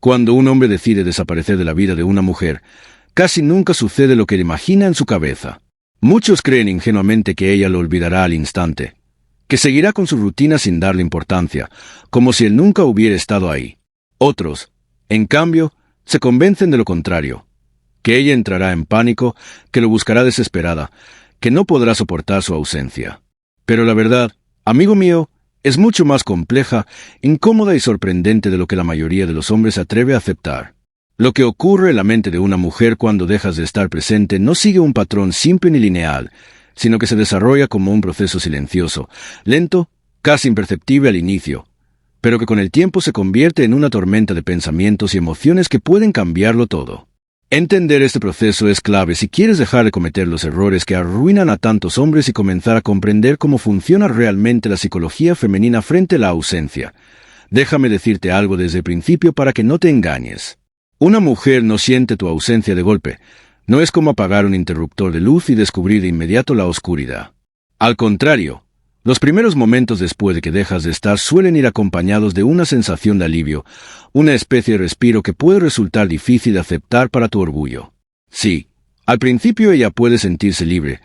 Cuando un hombre decide desaparecer de la vida de una mujer, casi nunca sucede lo que imagina en su cabeza. Muchos creen ingenuamente que ella lo olvidará al instante, que seguirá con su rutina sin darle importancia, como si él nunca hubiera estado ahí. Otros, en cambio, se convencen de lo contrario, que ella entrará en pánico, que lo buscará desesperada, que no podrá soportar su ausencia. Pero la verdad, amigo mío, es mucho más compleja, incómoda y sorprendente de lo que la mayoría de los hombres se atreve a aceptar. Lo que ocurre en la mente de una mujer cuando dejas de estar presente no sigue un patrón simple ni lineal, sino que se desarrolla como un proceso silencioso, lento, casi imperceptible al inicio, pero que con el tiempo se convierte en una tormenta de pensamientos y emociones que pueden cambiarlo todo. Entender este proceso es clave si quieres dejar de cometer los errores que arruinan a tantos hombres y comenzar a comprender cómo funciona realmente la psicología femenina frente a la ausencia. Déjame decirte algo desde el principio para que no te engañes. Una mujer no siente tu ausencia de golpe. No es como apagar un interruptor de luz y descubrir de inmediato la oscuridad. Al contrario, los primeros momentos después de que dejas de estar suelen ir acompañados de una sensación de alivio, una especie de respiro que puede resultar difícil de aceptar para tu orgullo. Sí, al principio ella puede sentirse libre,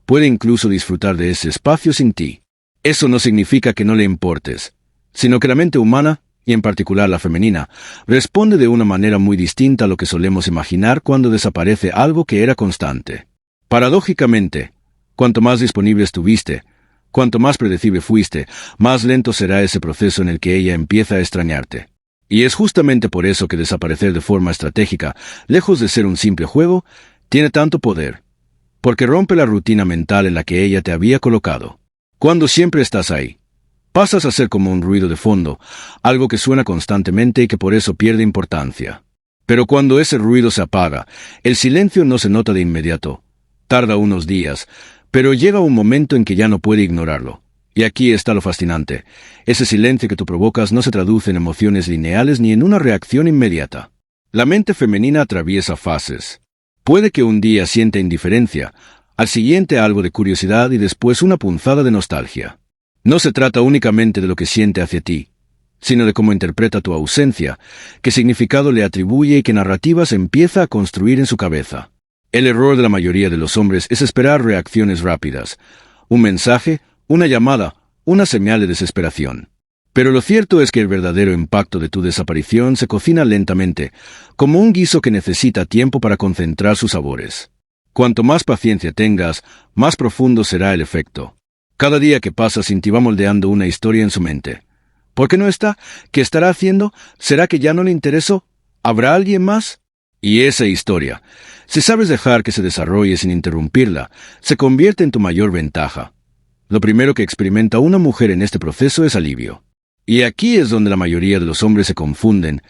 puede incluso disfrutar de ese espacio sin ti. Eso no significa que no le importes, sino que la mente humana, y en particular la femenina, responde de una manera muy distinta a lo que solemos imaginar cuando desaparece algo que era constante. Paradójicamente, cuanto más disponible estuviste, cuanto más predecible fuiste, más lento será ese proceso en el que ella empieza a extrañarte. Y es justamente por eso que desaparecer de forma estratégica, lejos de ser un simple juego, tiene tanto poder. Porque rompe la rutina mental en la que ella te había colocado. Cuando siempre estás ahí, pasas a ser como un ruido de fondo, algo que suena constantemente y que por eso pierde importancia. Pero cuando ese ruido se apaga, el silencio no se nota de inmediato. Tarda unos días, pero llega un momento en que ya no puede ignorarlo. Y aquí está lo fascinante. Ese silencio que tú provocas no se traduce en emociones lineales ni en una reacción inmediata. La mente femenina atraviesa fases. Puede que un día sienta indiferencia, al siguiente algo de curiosidad y después una punzada de nostalgia. No se trata únicamente de lo que siente hacia ti, sino de cómo interpreta tu ausencia, qué significado le atribuye y qué narrativas empieza a construir en su cabeza. El error de la mayoría de los hombres es esperar reacciones rápidas, un mensaje, una llamada, una señal de desesperación. Pero lo cierto es que el verdadero impacto de tu desaparición se cocina lentamente, como un guiso que necesita tiempo para concentrar sus sabores. Cuanto más paciencia tengas, más profundo será el efecto. Cada día que pasa sin ti va moldeando una historia en su mente. ¿Por qué no está? ¿Qué estará haciendo? ¿Será que ya no le interesó? ¿Habrá alguien más? Y esa historia, si sabes dejar que se desarrolle sin interrumpirla, se convierte en tu mayor ventaja. Lo primero que experimenta una mujer en este proceso es alivio. Y aquí es donde la mayoría de los hombres se confunden,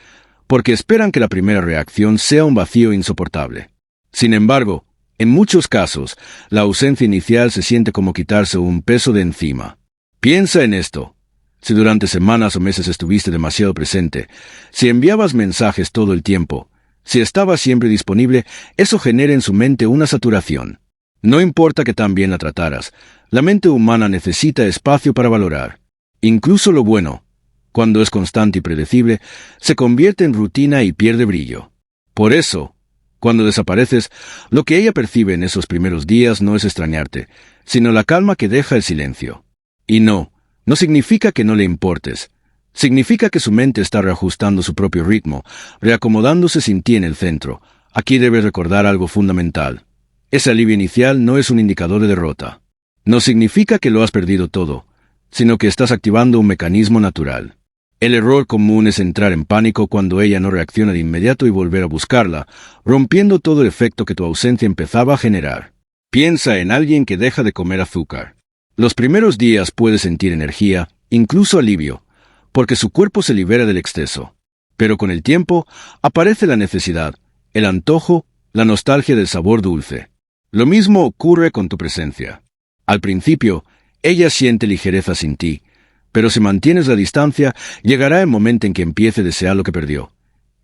porque esperan que la primera reacción sea un vacío insoportable. Sin embargo, en muchos casos, la ausencia inicial se siente como quitarse un peso de encima. Piensa en esto. Si durante semanas o meses estuviste demasiado presente, si enviabas mensajes todo el tiempo, si estabas siempre disponible, eso genera en su mente una saturación. No importa que tan bien la trataras, la mente humana necesita espacio para valorar. Incluso lo bueno, cuando es constante y predecible, se convierte en rutina y pierde brillo. Por eso, cuando desapareces, lo que ella percibe en esos primeros días no es extrañarte, sino la calma que deja el silencio. Y no significa que no le importes. Significa que su mente está reajustando su propio ritmo, reacomodándose sin ti en el centro. Aquí debes recordar algo fundamental. Ese alivio inicial no es un indicador de derrota. No significa que lo has perdido todo, sino que estás activando un mecanismo natural. El error común es entrar en pánico cuando ella no reacciona de inmediato y volver a buscarla, rompiendo todo el efecto que tu ausencia empezaba a generar. Piensa en alguien que deja de comer azúcar. Los primeros días puede sentir energía, incluso alivio, porque su cuerpo se libera del exceso. Pero con el tiempo aparece la necesidad, el antojo, la nostalgia del sabor dulce. Lo mismo ocurre con tu presencia. Al principio, ella siente ligereza sin ti, pero si mantienes la distancia, llegará el momento en que empiece a desear lo que perdió.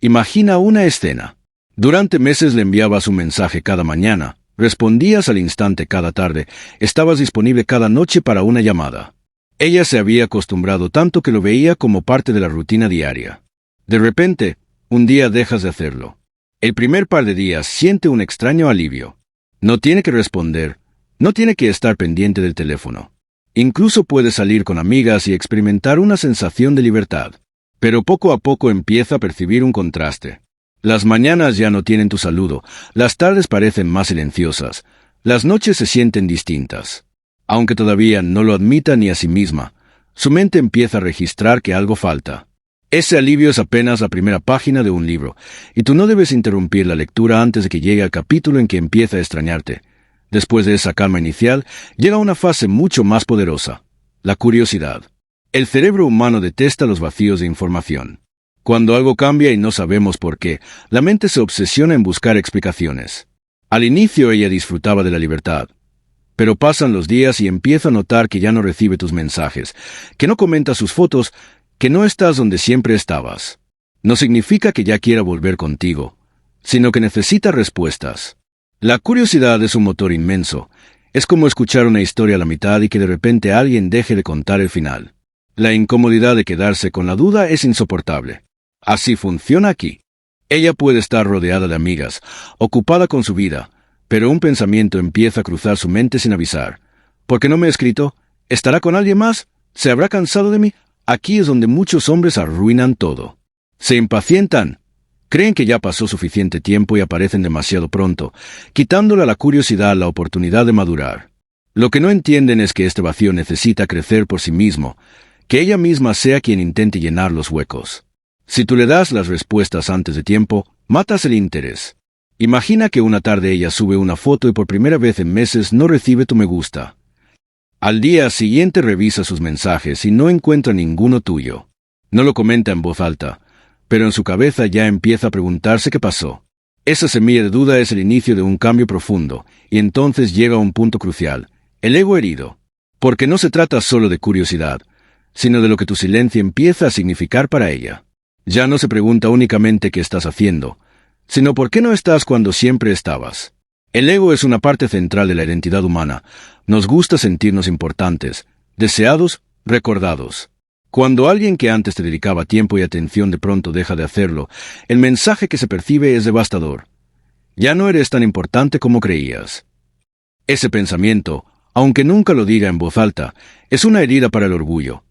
Imagina una escena. Durante meses le enviabas un mensaje cada mañana, respondías al instante cada tarde, estabas disponible cada noche para una llamada. Ella se había acostumbrado tanto que lo veía como parte de la rutina diaria. De repente, Un día dejas de hacerlo. El primer par de días siente un extraño alivio. No tiene que responder, no tiene que estar pendiente del teléfono. Incluso puede salir con amigas y experimentar una sensación de libertad. Pero poco a poco empieza a percibir un contraste. Las mañanas ya no tienen tu saludo, las tardes parecen más silenciosas, las noches se sienten distintas. Aunque todavía no lo admita ni a sí misma, su mente empieza a registrar que algo falta. Ese alivio es apenas la primera página de un libro, y tú no debes interrumpir la lectura antes de que llegue al capítulo en que empieza a extrañarte. Después de esa calma inicial, llega una fase mucho más poderosa: la curiosidad. El cerebro humano detesta los vacíos de información. Cuando algo cambia y no sabemos por qué, la mente se obsesiona en buscar explicaciones. Al inicio ella disfrutaba de la libertad, pero pasan los días y empieza a notar que ya no recibe tus mensajes, que no comenta sus fotos, que no estás donde siempre estabas. No significa que ya quiera volver contigo, sino que necesita respuestas. La curiosidad es un motor inmenso. Es como escuchar una historia a la mitad y que de repente alguien deje de contar el final. La incomodidad de quedarse con la duda es insoportable. Así funciona aquí. Ella puede estar rodeada de amigas, ocupada con su vida, pero un pensamiento empieza a cruzar su mente sin avisar. ¿Por qué no me ha escrito? ¿Estará con alguien más? ¿Se habrá cansado de mí? Aquí es donde muchos hombres arruinan todo. Se impacientan. Creen que ya pasó suficiente tiempo y aparecen demasiado pronto, quitándole a la curiosidad la oportunidad de madurar. Lo que no entienden es que este vacío necesita crecer por sí mismo, que ella misma sea quien intente llenar los huecos. Si tú le das las respuestas antes de tiempo, matas el interés. Imagina que una tarde ella sube una foto y por primera vez en meses no recibe tu me gusta. Al día siguiente revisa sus mensajes y no encuentra ninguno tuyo. No lo comenta en voz alta, pero en su cabeza ya empieza a preguntarse qué pasó. Esa semilla de duda es el inicio de un cambio profundo, y entonces llega a un punto crucial: el ego herido. Porque no se trata solo de curiosidad, sino de lo que tu silencio empieza a significar para ella. Ya no se pregunta únicamente qué estás haciendo, sino por qué no estás cuando siempre estabas. El ego es una parte central de la identidad humana. Nos gusta sentirnos importantes, deseados, recordados. Cuando alguien que antes te dedicaba tiempo y atención de pronto deja de hacerlo, el mensaje que se percibe es devastador. Ya no eres tan importante como creías. Ese pensamiento, aunque nunca lo diga en voz alta, es una herida para el orgullo.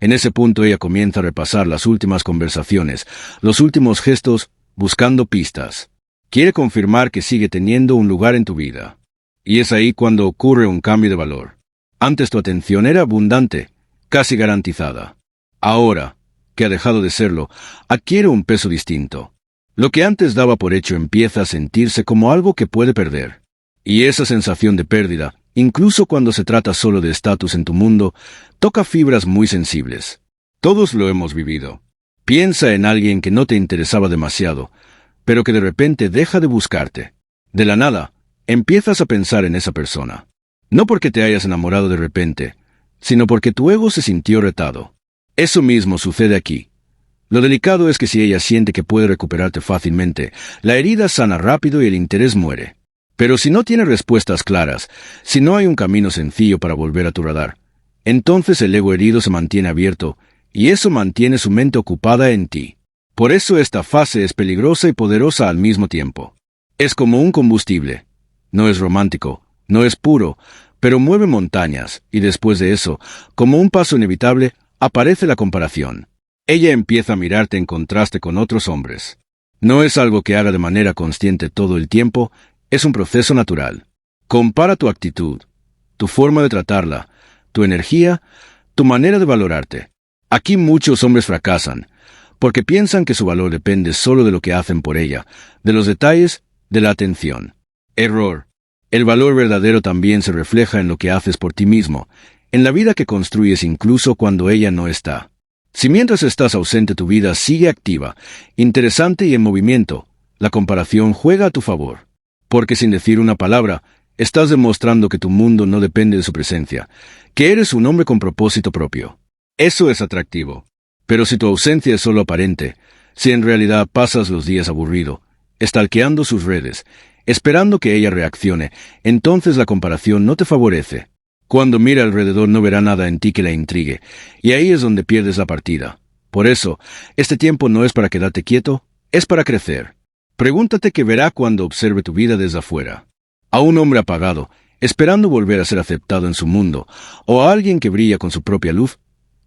En ese punto ella comienza a repasar las últimas conversaciones, los últimos gestos, buscando pistas. Quiere confirmar que sigue teniendo un lugar en tu vida. Y es ahí cuando ocurre un cambio de valor. Antes tu atención era abundante, casi garantizada. Ahora, que ha dejado de serlo, adquiere un peso distinto. Lo que antes daba por hecho empieza a sentirse como algo que puede perder. Y esa sensación de pérdida, incluso cuando se trata solo de estatus en tu mundo, toca fibras muy sensibles. Todos lo hemos vivido. Piensa en alguien que no te interesaba demasiado, pero que de repente deja de buscarte. De la nada, empiezas a pensar en esa persona. No porque te hayas enamorado de repente, sino porque tu ego se sintió retado. Eso mismo sucede aquí. Lo delicado es que si ella siente que puede recuperarte fácilmente, la herida sana rápido y el interés muere. Pero si no tiene respuestas claras, si no hay un camino sencillo para volver a tu radar, entonces el ego herido se mantiene abierto, y eso mantiene su mente ocupada en ti. Por eso esta fase es peligrosa y poderosa al mismo tiempo. Es como un combustible. No es romántico, no es puro, pero mueve montañas, y después de eso, como un paso inevitable, aparece la comparación. Ella empieza a mirarte en contraste con otros hombres. No es algo que haga de manera consciente todo el tiempo, es un proceso natural. Compara tu actitud, tu forma de tratarla, tu energía, tu manera de valorarte. Aquí muchos hombres fracasan, porque piensan que su valor depende solo de lo que hacen por ella, de los detalles, de la atención. Error. El valor verdadero también se refleja en lo que haces por ti mismo, en la vida que construyes incluso cuando ella no está. Si mientras estás ausente tu vida sigue activa, interesante y en movimiento, la comparación juega a tu favor. Porque sin decir una palabra, estás demostrando que tu mundo no depende de su presencia, que eres un hombre con propósito propio. Eso es atractivo. Pero si tu ausencia es solo aparente, si en realidad pasas los días aburrido, stalkeando sus redes, esperando que ella reaccione, entonces la comparación no te favorece. Cuando mira alrededor no verá nada en ti que la intrigue, y ahí es donde pierdes la partida. Por eso, este tiempo no es para quedarte quieto, Es para crecer. Pregúntate qué verá cuando observe tu vida desde afuera. A un hombre apagado, esperando volver a ser aceptado en su mundo, o a alguien que brilla con su propia luz,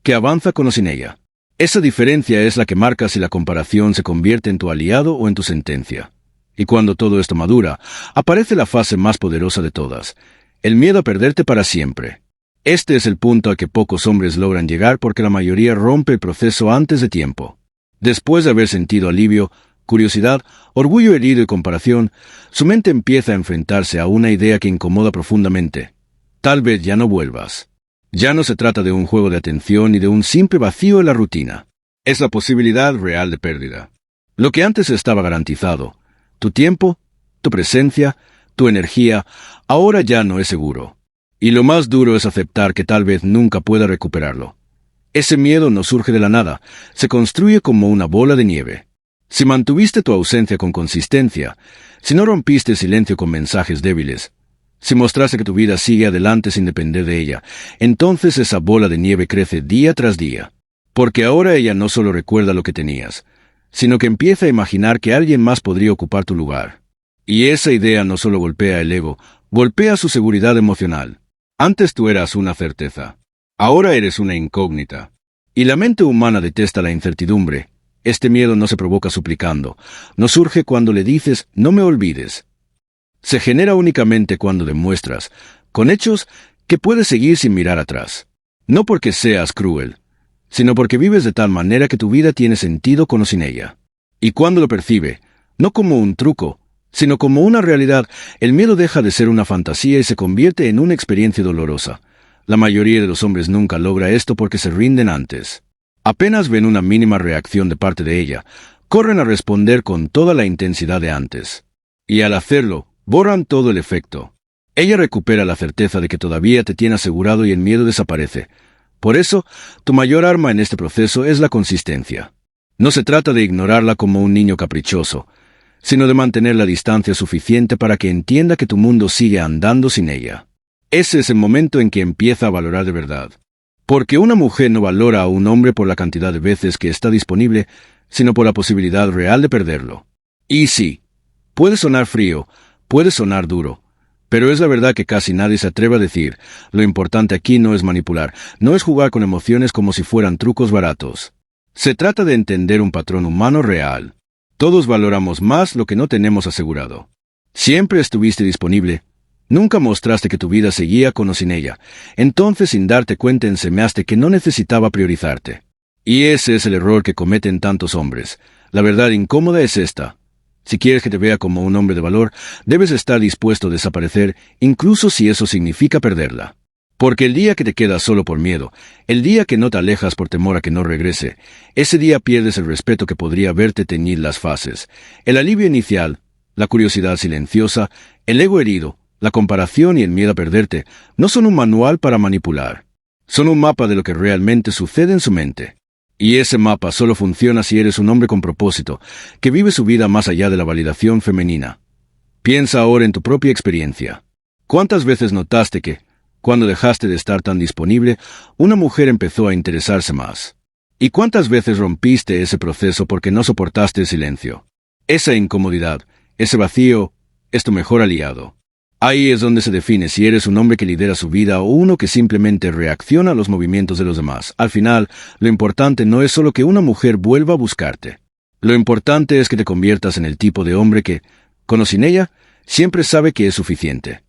que avanza con o sin ella. Esa diferencia es la que marca si la comparación se convierte en tu aliado o en tu sentencia. Y cuando todo esto madura, aparece la fase más poderosa de todas, el miedo a perderte para siempre. Este es el punto a que pocos hombres logran llegar porque la mayoría rompe el proceso antes de tiempo. Después de haber sentido alivio, curiosidad, orgullo herido y comparación, su mente empieza a enfrentarse a una idea que incomoda profundamente. Tal vez ya no vuelvas. Ya no se trata de un juego de atención ni de un simple vacío en la rutina. Es la posibilidad real de pérdida. Lo que antes estaba garantizado, tu tiempo, tu presencia, tu energía, ahora ya no es seguro. Y lo más duro es aceptar que tal vez nunca pueda recuperarlo. Ese miedo no surge de la nada, se construye como una bola de nieve. Si mantuviste tu ausencia con consistencia, si no rompiste silencio con mensajes débiles, si mostraste que tu vida sigue adelante sin depender de ella, entonces esa bola de nieve crece día tras día. Porque ahora ella no solo recuerda lo que tenías, sino que empieza a imaginar que alguien más podría ocupar tu lugar. Y esa idea no solo golpea el ego, golpea su seguridad emocional. Antes tú eras una certeza. Ahora eres una incógnita. Y la mente humana detesta la incertidumbre. Este miedo no se provoca suplicando, no surge cuando le dices, no me olvides. Se genera únicamente cuando demuestras, con hechos, que puedes seguir sin mirar atrás. No porque seas cruel, sino porque vives de tal manera que tu vida tiene sentido con o sin ella. Y cuando lo percibe, no como un truco, sino como una realidad, el miedo deja de ser una fantasía y se convierte en una experiencia dolorosa. La mayoría de los hombres nunca logra esto porque se rinden antes. Apenas ven una mínima reacción de parte de ella, corren a responder con toda la intensidad de antes. Y al hacerlo, borran todo el efecto. Ella recupera la certeza de que todavía te tiene asegurado y el miedo desaparece. Por eso, tu mayor arma en este proceso es la consistencia. No se trata de ignorarla como un niño caprichoso, sino de mantener la distancia suficiente para que entienda que tu mundo sigue andando sin ella. Ese es el momento en que empieza a valorar de verdad. Porque una mujer no valora a un hombre por la cantidad de veces que está disponible, sino por la posibilidad real de perderlo. Y sí, puede sonar frío, puede sonar duro, pero es la verdad que casi nadie se atreve a decir. Lo importante aquí no es manipular, no es jugar con emociones como si fueran trucos baratos. Se trata de entender un patrón humano real. Todos valoramos más lo que no tenemos asegurado. Siempre estuviste disponible. Nunca mostraste que tu vida seguía con o sin ella. Entonces, sin darte cuenta, enseñaste que no necesitaba priorizarte. Y ese es el error que cometen tantos hombres. La verdad incómoda es esta. Si quieres que te vea como un hombre de valor, debes estar dispuesto a desaparecer, incluso si eso significa perderla. Porque el día que te quedas solo por miedo, el día que no te alejas por temor a que no regrese, ese día pierdes el respeto que podría verte teñir las fases, el alivio inicial, la curiosidad silenciosa, el ego herido, la comparación y el miedo a perderte, no son un manual para manipular. Son un mapa de lo que realmente sucede en su mente. Y ese mapa solo funciona si eres un hombre con propósito, que vive su vida más allá de la validación femenina. Piensa ahora en tu propia experiencia. ¿Cuántas veces notaste que, cuando dejaste de estar tan disponible, una mujer empezó a interesarse más? ¿Y cuántas veces rompiste ese proceso porque no soportaste el silencio? Esa incomodidad, ese vacío, es tu mejor aliado. Ahí es donde se define si eres un hombre que lidera su vida o uno que simplemente reacciona a los movimientos de los demás. Al final, lo importante no es solo que una mujer vuelva a buscarte. Lo importante es que te conviertas en el tipo de hombre que, con o sin ella, siempre sabe que es suficiente.